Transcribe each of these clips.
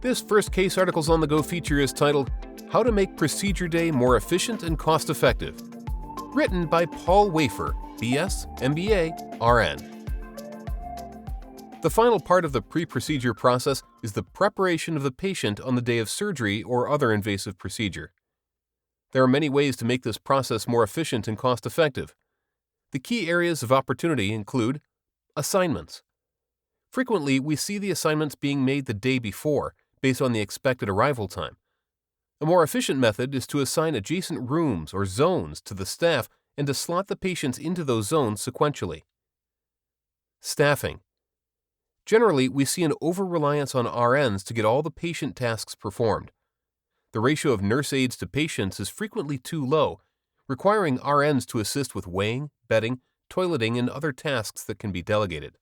This first case Articles on the Go feature is titled, How to Make Procedure Day More Efficient and Cost-Effective. Written by Paul Wafer, BS, MBA, RN. The final part of the pre-procedure process is the preparation of the patient on the day of surgery or other invasive procedure. There are many ways to make this process more efficient and cost-effective. The key areas of opportunity include assignments. Frequently, we see the assignments being made the day before, based on the expected arrival time. A more efficient method is to assign adjacent rooms or zones to the staff and to slot the patients into those zones sequentially. Staffing. Generally, we see an over-reliance on RNs to get all the patient tasks performed. The ratio of nurse aides to patients is frequently too low, requiring RNs to assist with weighing, bedding, toileting, and other tasks that can be delegated.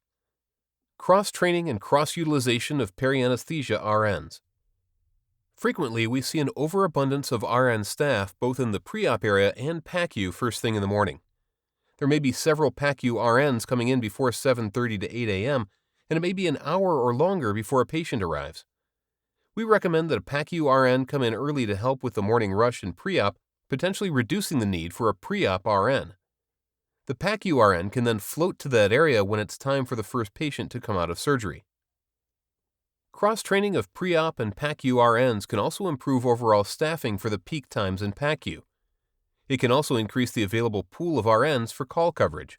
Cross-training and cross-utilization of perianesthesia RNs. Frequently, we see an overabundance of RN staff both in the pre-op area and PACU first thing in the morning. There may be several PACU RNs coming in before 7:30 to 8 a.m., and it may be an hour or longer before a patient arrives. We recommend that a PACU RN come in early to help with the morning rush in pre-op, potentially reducing the need for a pre-op RN. The PACU RN can then float to that area when it's time for the first patient to come out of surgery. Cross-training of pre-op and PACU RNs can also improve overall staffing for the peak times in PACU. It can also increase the available pool of RNs for call coverage.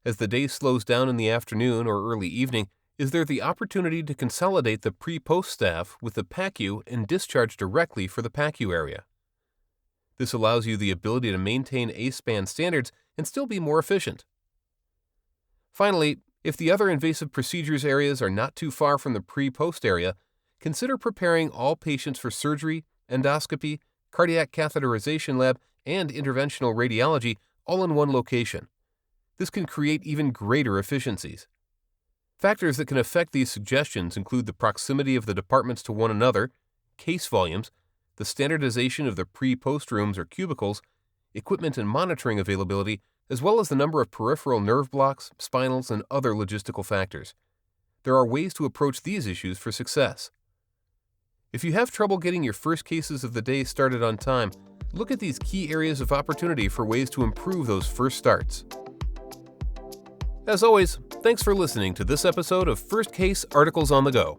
As the day slows down in the afternoon or early evening, is there the opportunity to consolidate the pre-post staff with the PACU and discharge directly for the PACU area. This allows you the ability to maintain A-span standards and still be more efficient. Finally, if the other invasive procedures areas are not too far from the pre-post area, consider preparing all patients for surgery, endoscopy, cardiac catheterization lab, and interventional radiology all in one location. This can create even greater efficiencies. Factors that can affect these suggestions include the proximity of the departments to one another, case volumes, the standardization of the pre-post rooms or cubicles, equipment and monitoring availability, as well as the number of peripheral nerve blocks, spinals, and other logistical factors. There are ways to approach these issues for success. If you have trouble getting your first cases of the day started on time, look at these key areas of opportunity for ways to improve those first starts. As always, thanks for listening to this episode of First Case Articles on the Go.